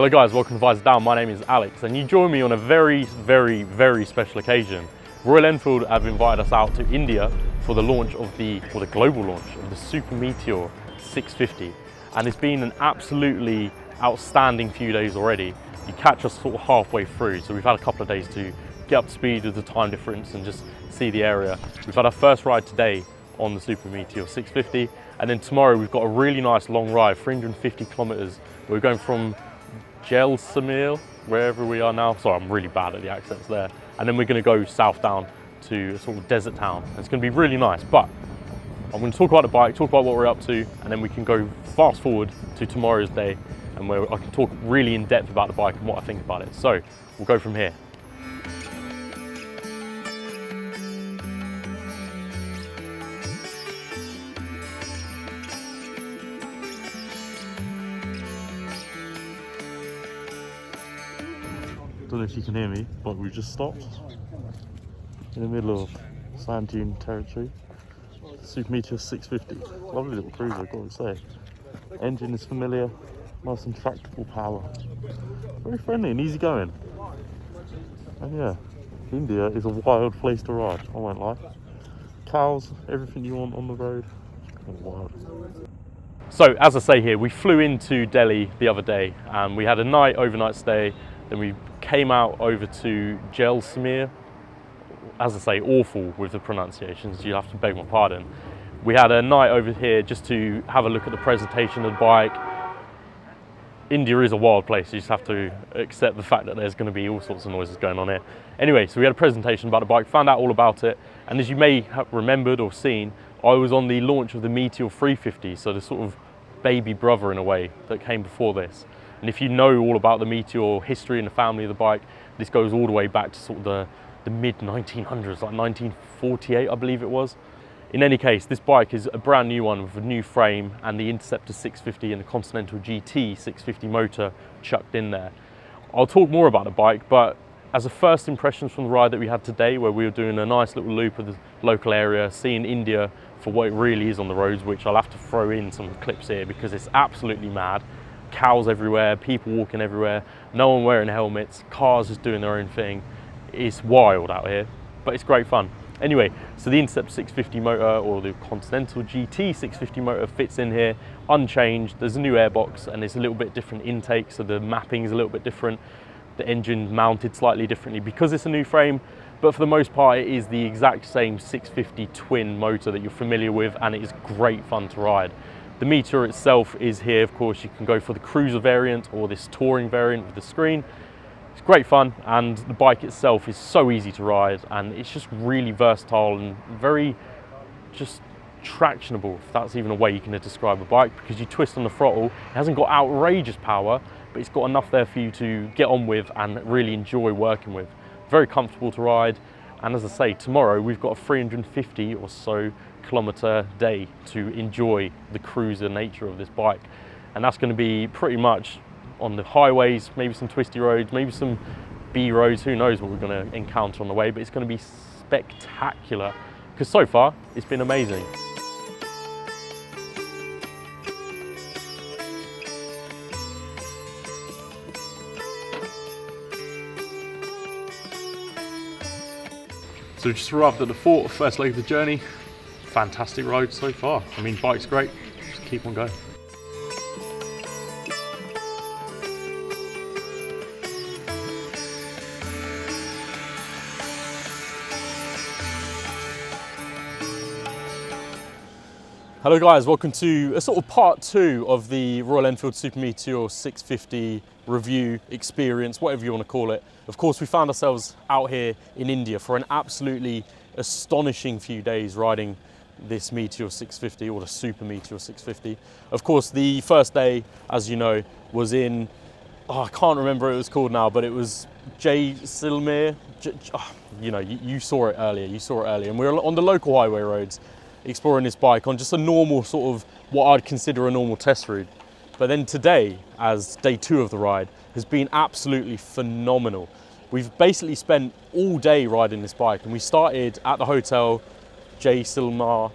Hello guys, welcome to Visordown. My name is Alex and you join me on a very special occasion. Royal Enfield have invited us out to India for the launch of the global launch of the Super Meteor 650, and it's been an absolutely outstanding few days already. You catch us sort of halfway through, so we've had a couple of days to get up to speed with the time difference and just see the area. We've had our first ride today on the Super Meteor 650, and then tomorrow we've got a really nice long ride, 350 kilometers. We're going from Jaisalmer, wherever we are now. Sorry, I'm really bad at the accents there. And then we're going to go south down to a sort of desert town. It's going to be really nice, but I'm going to talk about the bike, talk about what we're up to, and then we can go fast forward to tomorrow's day and where I can talk really in depth about the bike and what I think about it. So we'll go from here. I don't know if you can hear me, but we just stopped in the middle of sand dune territory. Super Meteor 650, lovely little cruiser, I've got to say. Engine is familiar, nice and tractable power. Very friendly and easy going. And yeah, India is a wild place to ride, I won't lie. Cows, everything you want on the road, wild. So as I say here, we flew into Delhi the other day and we had a overnight stay. Then we came out over to Jaisalmer. As I say, awful with the pronunciations, you have to beg my pardon. We had a night over here just to have a look at the presentation of the bike. India is a wild place, you just have to accept the fact that there's going to be all sorts of noises going on here. Anyway, so we had a presentation about the bike, found out all about it, and as you may have remembered or seen, I was on the launch of the Meteor 350, so the sort of baby brother in a way that came before this. And if you know all about the Meteor history and the family of the bike, this goes all the way back to sort of the mid-1900s, like 1948, I believe it was. In any case, this bike is a brand new one with a new frame and the Interceptor 650 and the Continental GT 650 motor chucked in there. I'll talk more about the bike, but as a first impressions from the ride that we had today, where we were doing a nice little loop of the local area, seeing India for what it really is on the roads, which I'll have to throw in some clips here because it's absolutely mad. Cows everywhere, people walking everywhere, no one wearing helmets, cars just doing their own thing. It's wild out here, but it's great fun. Anyway, so the Intercept 650 motor, or the Continental GT 650 motor, fits in here unchanged. There's a new airbox and it's a little bit different intake, so the mapping is a little bit different. The engine mounted slightly differently because it's a new frame, but for the most part it is the exact same 650 twin motor that you're familiar with, and it is great fun to ride. The Meteor itself is here, of course. You can go for the cruiser variant or this touring variant with the screen. It's great fun, and the bike itself is so easy to ride, and it's just really versatile and very just tractionable, if that's even a way you can describe a bike, because you twist on the throttle. It hasn't got outrageous power, but it's got enough there for you to get on with and really enjoy working with. Very comfortable to ride, and as I say, tomorrow we've got a 350 or so kilometer day to enjoy the cruiser nature of this bike, and that's going to be pretty much on the highways, maybe some twisty roads, maybe some B roads, who knows what we're going to encounter on the way, but it's going to be spectacular because so far it's been amazing. So just arrived at the first leg of the journey. Fantastic ride so far. I mean, bike's great, just keep on going. Hello guys, welcome to a sort of part 2 of the Royal Enfield Super Meteor 650 review experience, whatever you want to call it. Of course, we found ourselves out here in India for an absolutely astonishing few days riding this Meteor 650, or the Super Meteor 650. Of course, the first day, as you know, was in, I can't remember what it was called now, but it was Jaisalmer. You know, you saw it earlier, and we were on the local highway roads exploring this bike on just a normal sort of, what I'd consider a normal test route. But then today, as day 2 of the ride, has been absolutely phenomenal. We've basically spent all day riding this bike, and we started at the hotel Jaisalmer,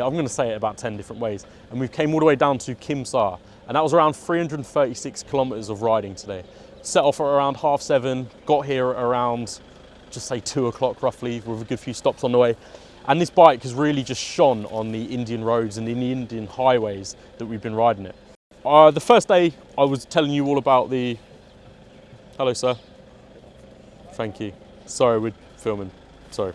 I'm going to say it about 10 different ways, and we came all the way down to Kimsar, And that was around 336 kilometers of riding today. Set off at around 7:30, got here at around, just say 2 o'clock roughly, with a good few stops on the way. And this bike has really just shone on the Indian roads and in the Indian highways that we've been riding it. The first day I was telling you all about the, hello sir, thank you. Sorry, we're filming, sorry.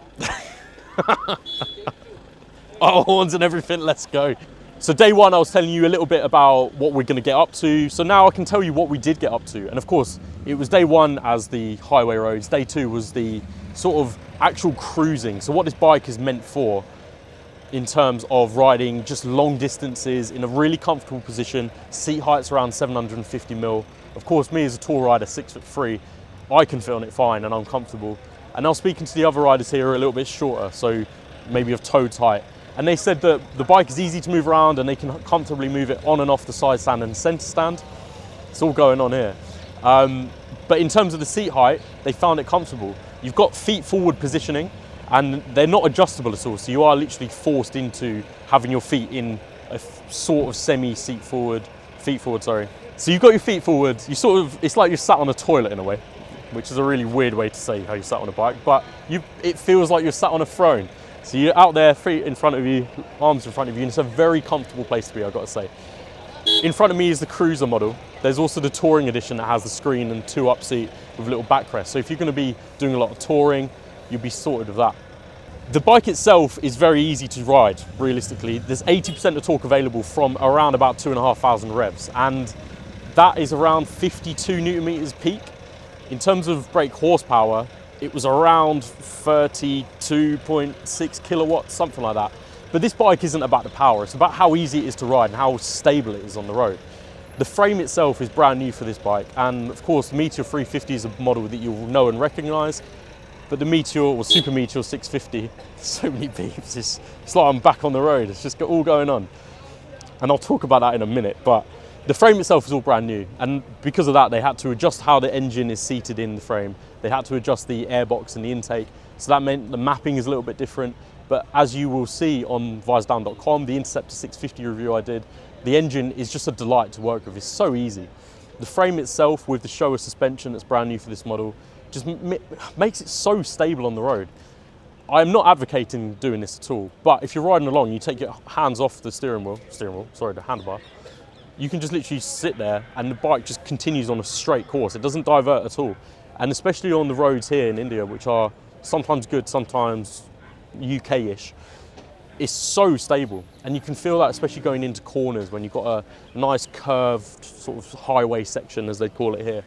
Oh, horns and everything, let's go. So day one, I was telling you a little bit about what we're gonna get up to. So now I can tell you what we did get up to. And of course, it was day one as the highway roads. Day two was the sort of actual cruising. So what this bike is meant for in terms of riding just long distances in a really comfortable position. Seat height's around 750 mil. Of course, me as a tall rider, 6'3", I can fit on it fine and I'm comfortable. And now speaking to the other riders here are a little bit shorter, so maybe of toe height. And they said that the bike is easy to move around and they can comfortably move it on and off the side stand and center stand. It's all going on here. But in terms of the seat height, they found it comfortable. You've got feet forward positioning and they're not adjustable at all. So you are literally forced into having your feet in a sort of feet forward, sorry. So you've got your feet forward, it's like you're sat on a toilet in a way, which is a really weird way to say how you sat on a bike, but it feels like you're sat on a throne. So you're out there, feet in front of you, arms in front of you, and it's a very comfortable place to be, I've got to say. In front of me is the cruiser model. There's also the touring edition that has the screen and 2-up seat with a little backrest. So if you're going to be doing a lot of touring, you'll be sorted with that. The bike itself is very easy to ride, realistically. There's 80% of torque available from around about 2,500 revs, and that is around 52 Newton meters peak. In terms of brake horsepower, it was around 32.6 kilowatts, something like that. But this bike isn't about the power, it's about how easy it is to ride and how stable it is on the road. The frame itself is brand new for this bike, and of course the Meteor 350 is a model that you'll know and recognise, but the Meteor or Super Meteor 650, so many beeps, it's like I'm back on the road, it's just all going on. And I'll talk about that in a minute, but the frame itself is all brand new, and because of that they had to adjust how the engine is seated in the frame. They had to adjust the airbox and the intake, so that meant the mapping is a little bit different. But as you will see on Visordown.com, the Interceptor 650 review I did, the engine is just a delight to work with. It's so easy. The frame itself with the Showa suspension that's brand new for this model just makes it so stable on the road. I'm not advocating doing this at all, but if you're riding along, you take your hands off the the handlebar, you can just literally sit there and the bike just continues on a straight course. It doesn't divert at all. And especially on the roads here in India, which are sometimes good, sometimes UK-ish, it's so stable. And you can feel that especially going into corners when you've got a nice curved sort of highway section, as they call it here.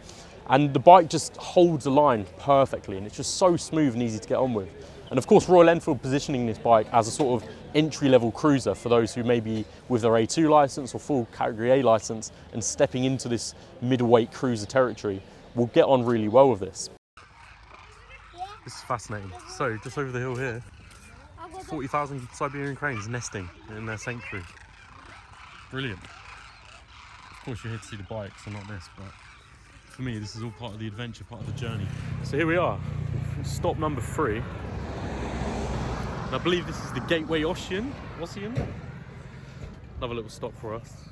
And the bike just holds the line perfectly and it's just so smooth and easy to get on with. And of course, Royal Enfield positioning this bike as a sort of entry-level cruiser for those who may be with their A2 license or full Category A license and stepping into this middleweight cruiser territory will get on really well with this. This is fascinating. So just over the hill here, 40,000 Siberian cranes nesting in their sanctuary. Brilliant. Of course you're here to see the bikes and not this, but for me this is all part of the adventure, part of the journey. So here we are, stop number 3. And I believe this is the Gateway Ossian. Another little stop for us.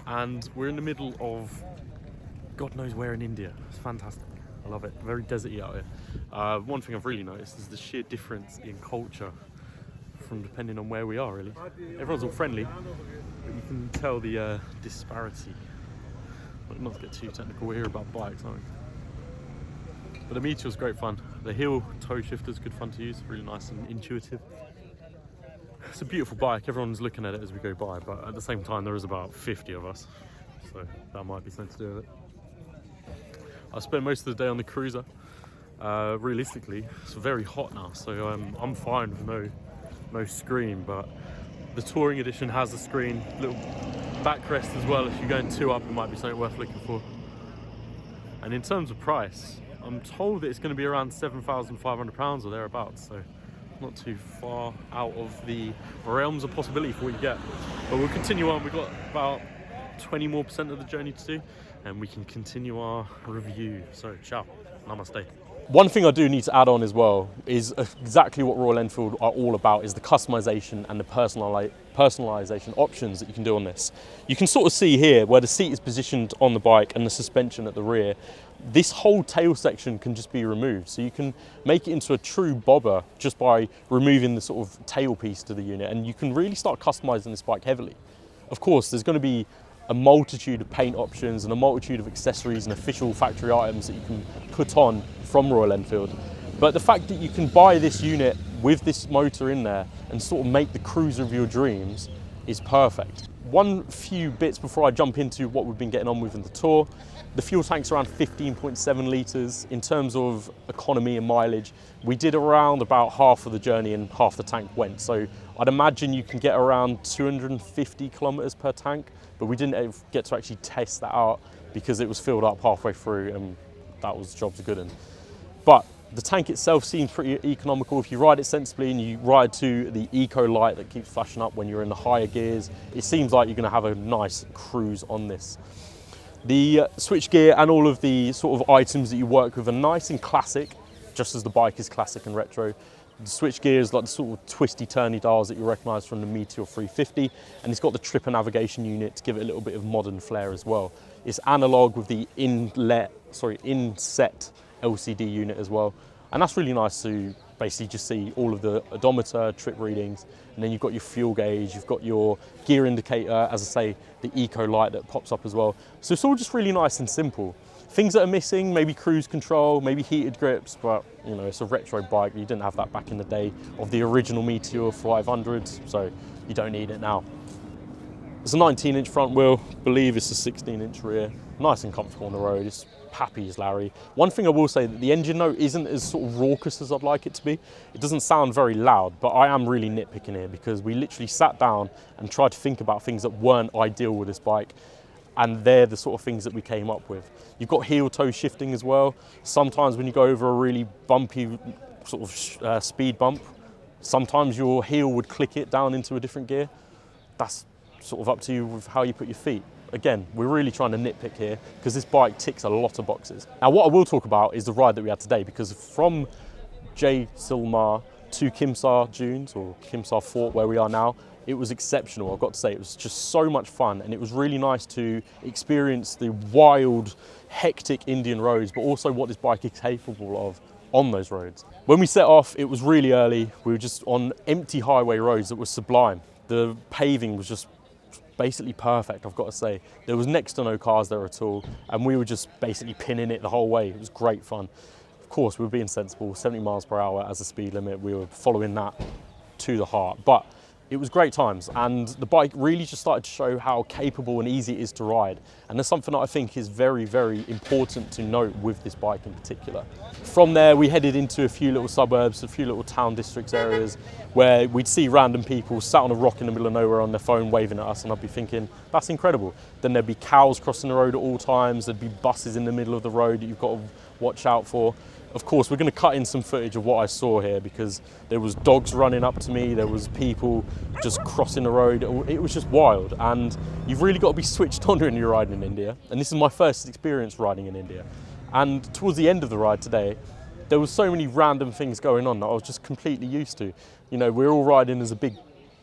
And we're in the middle of God knows where in India. It's fantastic. I love it. Very deserty out here. One thing I've really noticed is the sheer difference in culture from depending on where we are, really. Everyone's all friendly, but you can tell the disparity. Not to get too technical, we're here about bikes, aren't we? But the Meteor's great fun. The heel toe shifter's good fun to use, really nice and intuitive. It's a beautiful bike, everyone's looking at it as we go by, but at the same time there is about 50 of us, so that might be something to do with it. I spent most of the day on the cruiser. Realistically, it's very hot now, so I'm fine with no screen, but the touring edition has a screen, little backrest as well. If you're going 2-up, it might be something worth looking for. And in terms of price, I'm told that it's going to be around £7,500 or thereabouts, so not too far out of the realms of possibility for what you get. But we'll continue on. We've got about 20% more of the journey to do, and we can continue our review. So ciao, namaste. One thing I do need to add on as well is exactly what Royal Enfield are all about, is the customization and the personalization options that you can do on this. You can sort of see here where the seat is positioned on the bike and the suspension at the rear. This whole tail section can just be removed. So you can make it into a true bobber just by removing the sort of tail piece to the unit, and you can really start customizing this bike heavily. Of course, there's going to be a multitude of paint options and a multitude of accessories and official factory items that you can put on from Royal Enfield. But the fact that you can buy this unit with this motor in there and sort of make the cruiser of your dreams is perfect. One few bits before I jump into what we've been getting on with in the Tour. The fuel tank's around 15.7 litres. In terms of economy and mileage, we did around about half of the journey and half the tank went. So I'd imagine you can get around 250 kilometres per tank, but we didn't get to actually test that out because it was filled up halfway through and that was jobs are good in. But the tank itself seems pretty economical. If you ride it sensibly and you ride to the eco light that keeps flashing up when you're in the higher gears, it seems like you're going to have a nice cruise on this. The switch gear and all of the sort of items that you work with are nice and classic, just as the bike is classic and retro. The switch gear is like the sort of twisty turny dials that you recognise from the Meteor 350, and it's got the tripper navigation unit to give it a little bit of modern flair as well. It's analog with the inset LCD unit as well, and that's really nice to basically just see all of the odometer, trip readings, and then you've got your fuel gauge, you've got your gear indicator, as I say, the eco light that pops up as well. So it's all just really nice and simple. Things that are missing, maybe cruise control, maybe heated grips, but you know, it's a retro bike. You didn't have that back in the day of the original Meteor 500s, so you don't need it now. It's a 19-inch front wheel, believe it's a 16-inch rear. Nice and comfortable on the road. It's happy as Larry. One thing I will say, that the engine note isn't as sort of raucous as I'd like it to be. It doesn't sound very loud, but I am really nitpicking here because we literally sat down and tried to think about things that weren't ideal with this bike, and they're the sort of things that we came up with. You've got heel toe shifting as well. Sometimes when you go over a really bumpy sort of speed bump, sometimes your heel would click it down into a different gear. That's sort of up to you with how you put your feet. Again, we're really trying to nitpick here because this bike ticks a lot of boxes. Now, what I will talk about is the ride that we had today, because from Jaisalmer to Kimsar Dunes, or Kimsar Fort, where we are now, it was exceptional. I've got to say, it was just so much fun, and it was really nice to experience the wild, hectic Indian roads, but also what this bike is capable of on those roads. When we set off, it was really early. We were just on empty highway roads that were sublime. The paving was just basically perfect, I've got to say. There was next to no cars there at all, and we were just basically pinning it the whole way. It was great fun. Of course, we were being sensible, 70 miles per hour as a speed limit. We were following that to the heart, but it was great times, and the bike really just started to show how capable and easy it is to ride. And there's something that I think is very, very important to note with this bike in particular. From there, we headed into a few little suburbs, a few little town districts areas where we'd see random people sat on a rock in the middle of nowhere on their phone waving at us, and I'd be thinking, that's incredible. Then there'd be cows crossing the road at all times, there'd be buses in the middle of the road that you've got to watch out for. Of course, we're going to cut in some footage of what I saw here, because there was dogs running up to me, there was people just crossing the road. It was just wild, and you've really got to be switched on when you're riding in India. And this is my first experience riding in India. And towards the end of the ride today, there was so many random things going on that I was just completely used to. You know, we're all riding as a big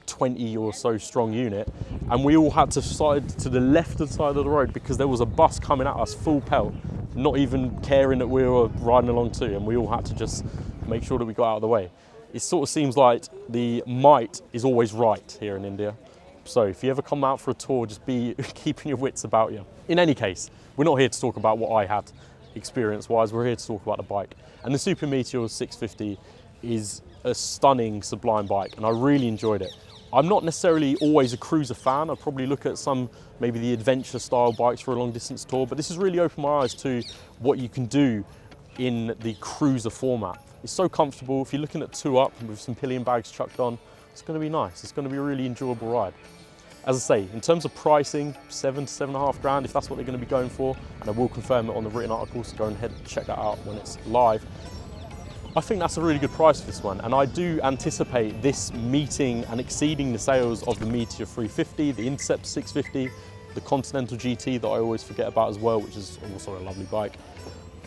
20 or so strong unit, and we all had to side to the left side of the road because there was a bus coming at us full pelt, not even caring that we were riding along too, and we all had to just make sure that we got out of the way. It sort of seems like the might is always right here in India. So if you ever come out for a tour, just be keeping your wits about you. In any case, we're not here to talk about what I had experience-wise, we're here to talk about the bike. And the Super Meteor 650 is a stunning, sublime bike, and I really enjoyed it. I'm not necessarily always a cruiser fan. I'd probably look at some, maybe the adventure style bikes for a long distance tour, but this has really opened my eyes to what you can do in the cruiser format. It's so comfortable. If you're looking at two up with some pillion bags chucked on, it's going to be nice. It's going to be a really enjoyable ride. As I say, in terms of pricing, 7 to 7.5 grand, if that's what they're going to be going for, and I will confirm it on the written article, so go ahead and check that out when it's live. I think that's a really good price for this one, and I do anticipate this meeting and exceeding the sales of the Meteor 350, the Intercept 650, the Continental GT that I always forget about as well, which is also a lovely bike.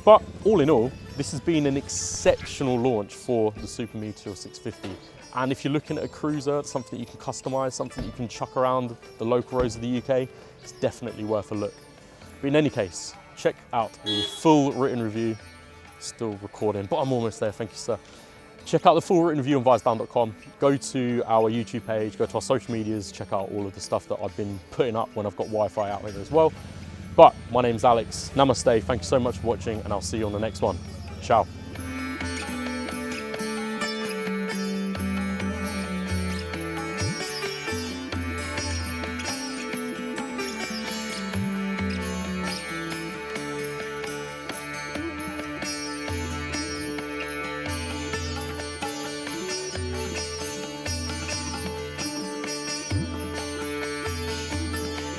But all in all, this has been an exceptional launch for the Super Meteor 650. And if you're looking at a cruiser, something that you can customize, something that you can chuck around the local roads of the UK, it's definitely worth a look. But in any case, check out the full written review. Still recording, but I'm almost there, thank you, sir. Check out the full written review on Visordown.com. Go to our YouTube page, go to our social medias, check out all of the stuff that I've been putting up when I've got Wi-Fi out here as well. But my name's Alex, namaste, thank you so much for watching, and I'll see you on the next one. Ciao.